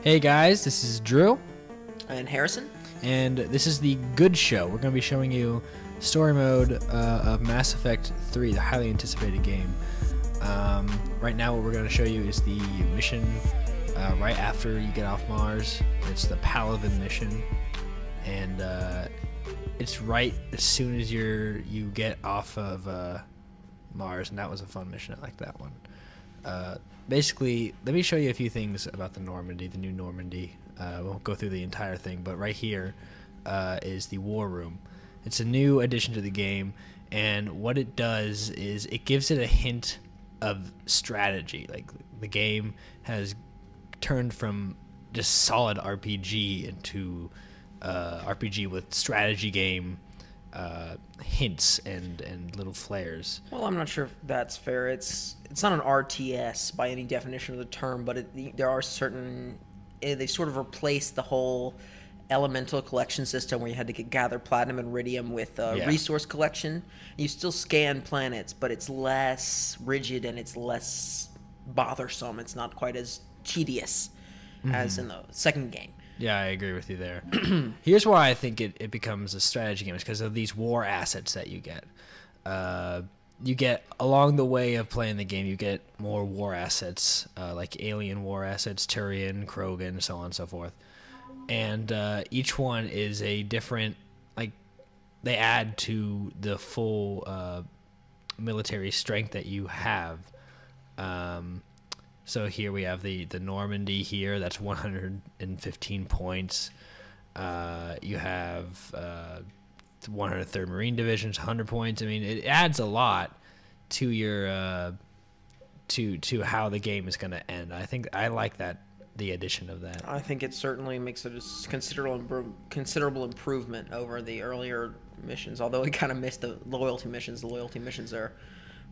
Hey guys, this is Drew. And Harrison. And this is the Good Show. We're going to be showing you story mode of Mass Effect 3, the highly anticipated game. Right now what we're going to show you is the mission right after you get off Mars. It's the Palamon mission. And it's right as soon as you get off of Mars, and that was a fun mission. I like that one. Basically, let me show you a few things about the Normandy, the new Normandy. We won't go through the entire thing, but right here is the War Room. It's a new addition to the game, and what it does is it gives it a hint of strategy. Like, the game has turned from just solid RPG into RPG with strategy game hints and little flares. Well, I'm not sure if that's fair. It's not an RTS by any definition of the term, but there are certain... They sort of replaced the whole elemental collection system where you had to gather platinum and iridium with resource collection. You still scan planets, but it's less rigid and it's less bothersome. It's not quite as tedious as in the second game. Yeah, I agree with you there. Here's why I think it becomes a strategy game. It's because of these war assets that you get. You get, along the way of playing the game, you get more war assets, like alien war assets, Turian, Krogan, so on and so forth. And each one is a different, like, they add to the full military strength that you have. So here we have the Normandy here. That's 115 points. You have 103rd Marine Division's 100 points. I mean, it adds a lot to your to how the game is going to end. I like the addition of that. I think it certainly makes it a considerable improvement over the earlier missions. Although we kind of missed the loyalty missions. The loyalty missions are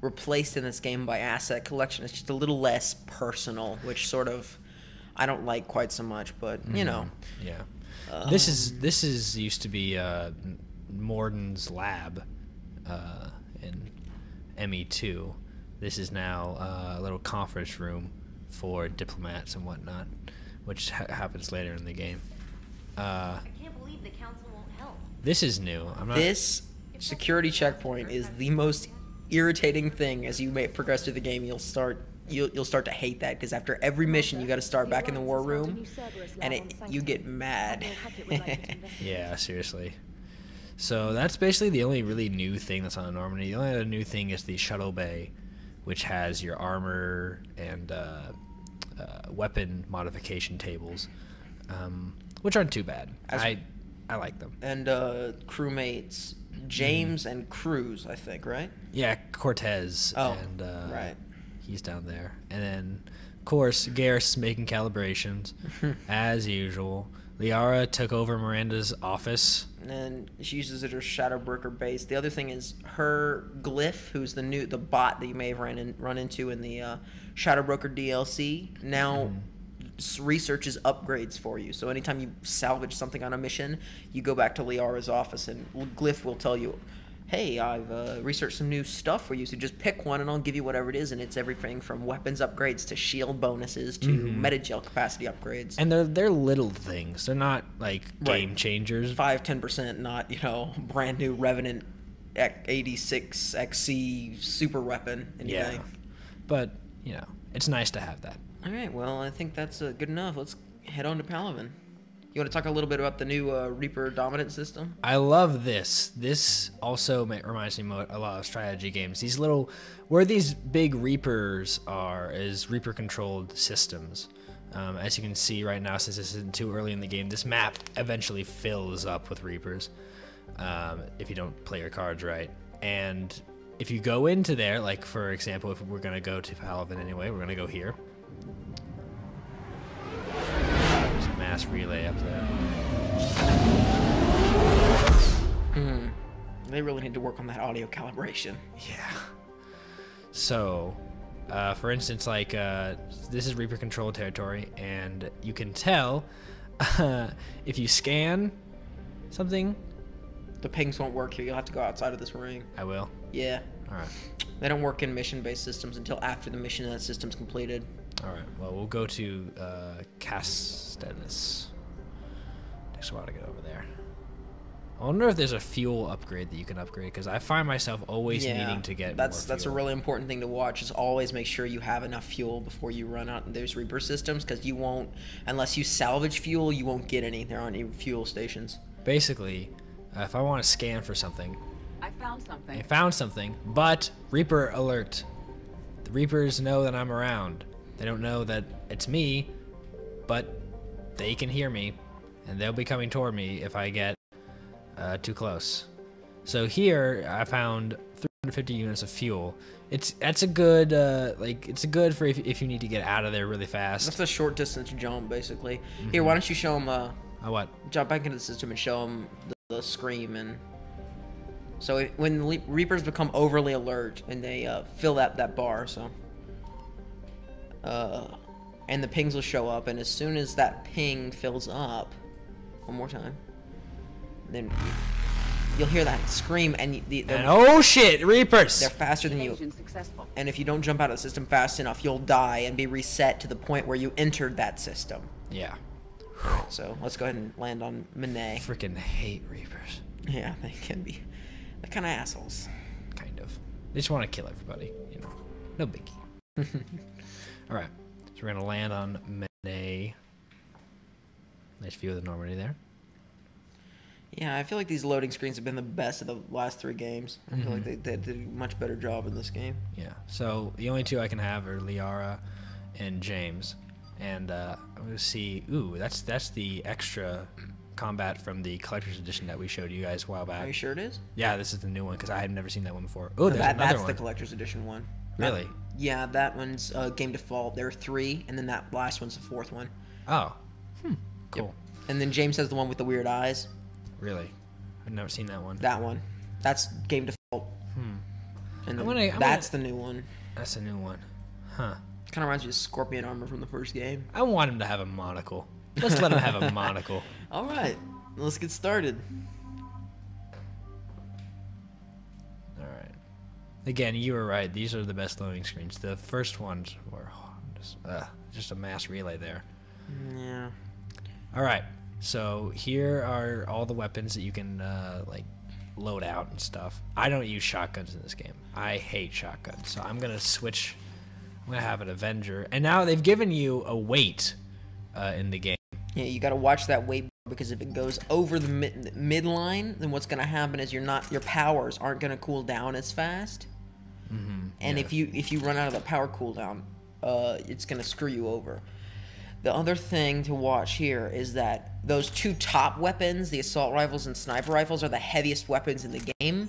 replaced in this game by asset collection. It's just a little less personal, which sort of I don't like quite so much, but you know. Yeah. This is used to be Morden's lab in ME2. This is now a little conference room for diplomats and whatnot, which happens later in the game. I can't believe the council won't help. This is new. This security checkpoint is the most irritating thing. As you may progress through the game, you'll start to hate that, because after every mission you got to start back in the war room, and you get mad. Yeah, seriously. So that's basically the only really new thing that's on the Normandy. The only other new thing is the shuttle bay, which has your armor and weapon modification tables, which aren't too bad. I like them. And crewmates James and Cruz, I think, right? Yeah, Cortez. Oh, and, right. He's down there. And then, of course, Garrus making calibrations, as usual. Liara took over Miranda's office. And she uses it as Shadowbroker base. The other thing is her Glyph, who's the bot that you may have run into in the Shadowbroker DLC, now researches upgrades for you. So anytime you salvage something on a mission, you go back to Liara's office, and Glyph will tell you, hey, I've researched some new stuff for you, so just pick one and I'll give you whatever it is. And it's everything from weapons upgrades to shield bonuses to metagel capacity upgrades. And they're little things. They're not like game changers. 5-10%, not, brand new Revenant 86 XC super weapon. Anything. Yeah. But, it's nice to have that. All right, well, I think that's good enough. Let's head on to Palamon. You want to talk a little bit about the new Reaper dominant system? I love this. This also reminds me a lot of strategy games. Where these big Reapers are is Reaper-controlled systems. As you can see right now, since this isn't too early in the game, this map eventually fills up with Reapers if you don't play your cards right. And if you go into there, like, for example, if we're going to go to Palamon anyway, we're going to go here. Mass relay up there. They really need to work on that audio calibration. Yeah. So, for instance, like, this is Reaper control territory, and you can tell if you scan something. The pings won't work here. You'll have to go outside of this ring. I will. Yeah. All right. They don't work in mission-based systems until after the mission and that system's completed. All right. Well, we'll go to Cas. Deadness. Takes a while to get over there. I wonder if there's a fuel upgrade that you can upgrade, because I find myself always needing to get more fuel. That's a really important thing to watch, is always make sure you have enough fuel before you run out in those Reaper systems, because you won't, unless you salvage fuel, you won't get any. There aren't any fuel stations. Basically, if I want to scan for something, I found something, but Reaper alert. The Reapers know that I'm around. They don't know that it's me, but they can hear me, and they'll be coming toward me if I get too close. So here I found 350 units of fuel. That's a good it's a good for if you need to get out of there really fast. That's a short distance jump, basically. Here, why don't you show them? What? Jump back into the system and show them the scream. And so when the Reapers become overly alert and they fill that bar, so and the pings will show up, and as soon as that ping fills up, one more time, then you'll hear that scream, and oh shit, Reapers! They're faster than you. Successful. And if you don't jump out of the system fast enough, you'll die and be reset to the point where you entered that system. Yeah. So let's go ahead and land on Menae. Freaking hate Reapers. Yeah, they can be. They're kind of assholes. Kind of. They just want to kill everybody, you know. No biggie. All right. So we're gonna land on Menae. Nice view of the Normandy there. Yeah, I feel like these loading screens have been the best of the last 3 games. I feel like they did a much better job in this game. Yeah. So the only 2 I can have are Liara and James. And I'm gonna see. Ooh, that's the extra combat from the collector's edition that we showed you guys a while back. Are you sure it is? Yeah, this is the new one because I had never seen that one before. Oh, there's another that's one. the collector's edition one. Really? Yeah, that one's game default. There are 3, and then that last one's the 4th one. Oh. Cool. Yep. And then James has the one with the weird eyes. Really? I've never seen that one. That one. That's game default. And then that's the new one. That's a new one. Huh. Kind of reminds me of Scorpion armor from the first game. I want him to have a monocle. Let's let him have a monocle. All right. Let's get started. All right. Again, you were right. These are the best loading screens. The first ones were just a mass relay there. Yeah. All right. So here are all the weapons that you can like load out and stuff. I don't use shotguns in this game. I hate shotguns. So I'm gonna switch. I'm gonna have an Avenger, and now they've given you a weight in the game. Yeah, you got to watch that weight, because if it goes over the midline, then what's gonna happen is your powers aren't gonna cool down as fast. And if you run out of the power cooldown, it's gonna screw you over. The other thing to watch here is that those 2 top weapons, the assault rifles and sniper rifles, are the heaviest weapons in the game.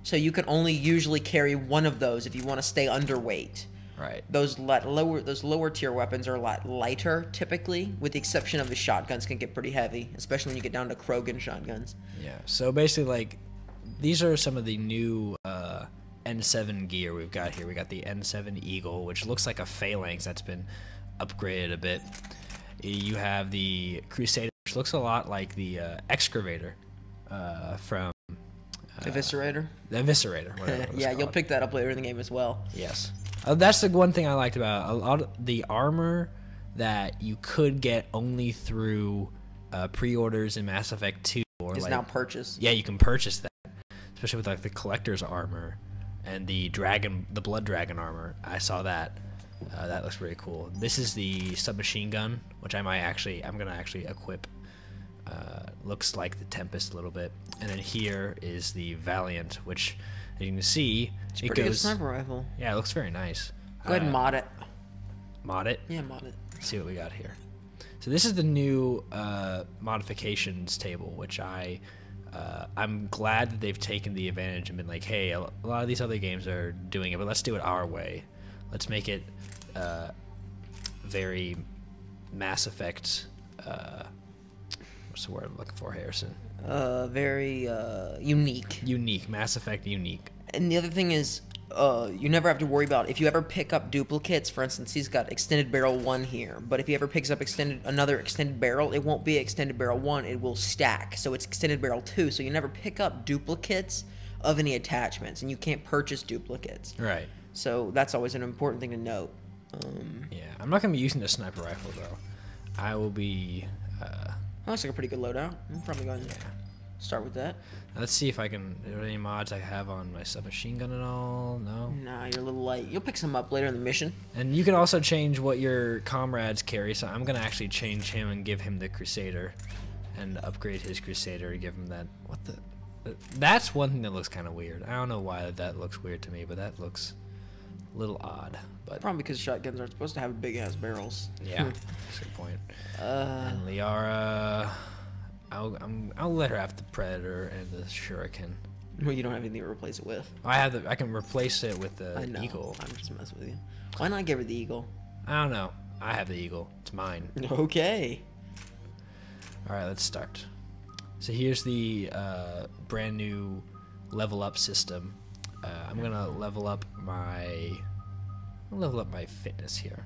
So you can only usually carry one of those if you want to stay underweight. Right. Those lower tier weapons are a lot lighter typically, with the exception of the shotguns can get pretty heavy, especially when you get down to Krogan shotguns. Yeah. So basically, like, these are some of the new N7 gear we've got here. We got the N7 Eagle, which looks like a phalanx that's been upgraded a bit. You have the Crusader, which looks a lot like the excavator from Eviscerator. The Eviscerator. Whatever yeah, you'll pick that up later in the game as well. Yes. That's the one thing I liked about a lot of the armor that you could get only through pre-orders in Mass Effect 2. Or is now purchased. Yeah, you can purchase that, especially with like the collector's armor and the blood dragon armor. I saw that. That looks really cool. This is the submachine gun, which I'm gonna actually equip. Looks like the Tempest a little bit, and then here is the Valiant, which, as you can see, it's a pretty good sniper rifle. Yeah, it looks very nice. Go ahead and mod it. Mod it? Yeah, mod it. Let's see what we got here. So this is the new modifications table, which I'm glad that they've taken the advantage and been like, hey, a lot of these other games are doing it, but let's do it our way. Let's make it very Mass Effect. What's the word I'm looking for, Harrison? Very unique. Unique. Mass Effect unique. And the other thing is, you never have to worry about if you ever pick up duplicates. For instance, he's got extended barrel 1 here, but if he ever picks up another extended barrel, it won't be extended barrel 1. It will stack, so it's extended barrel 2. So you never pick up duplicates of any attachments, and you can't purchase duplicates. Right. So that's always an important thing to note. Yeah, I'm not gonna be using the sniper rifle though. I will be. That looks like a pretty good loadout. I'm probably going to start with that. Let's see if I can. Are there any mods I have on my submachine gun at all? No. Nah, you're a little light. You'll pick some up later in the mission. And you can also change what your comrades carry. So I'm gonna actually change him and give him the Crusader, and upgrade his Crusader to give him that. What the? That's one thing that looks kind of weird. I don't know why that looks weird to me, but that looks a little odd. But probably because shotguns aren't supposed to have big ass barrels. yeah, that's a good point. And Liara, I'll let her have the Predator and the Shuriken. Well, you don't have anything to replace it with. I can replace it with the I know. Eagle. I'm just messing with you. Why not give her the Eagle? I don't know. I have the Eagle. It's mine. Okay. All right, let's start. So here's the brand new level up system. I'm gonna level up my fitness here.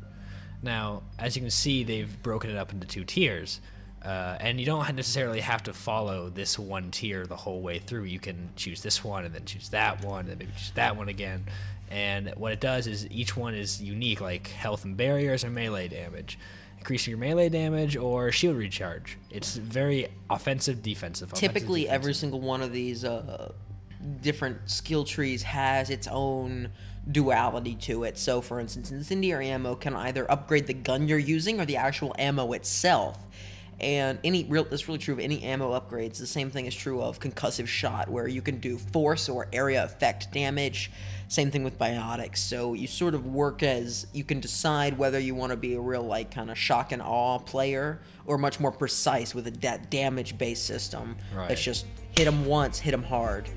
Now, as you can see, they've broken it up into 2 tiers, and you don't necessarily have to follow this one tier the whole way through. You can choose this one and then choose that one and maybe choose that one again. And what it does is each one is unique, like health and barriers or melee damage. Increasing your melee damage or shield recharge. It's very offensive, defensive. Typically, every single one of these different skill trees has its own duality to it. So, for instance, incendiary ammo can either upgrade the gun you're using or the actual ammo itself. And that's really true of any ammo upgrades. The same thing is true of concussive shot, where you can do force or area effect damage. Same thing with biotics. So you sort of work as you can decide whether you want to be a real like kind of shock and awe player or much more precise with a damage-based system. Right. That's just hit them once, hit them hard.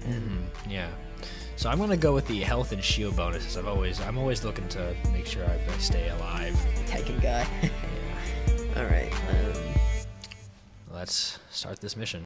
Yeah. So I'm gonna go with the health and shield bonuses. I'm always looking to make sure I stay alive. Taking guy. Yeah. All right. Let's start this mission.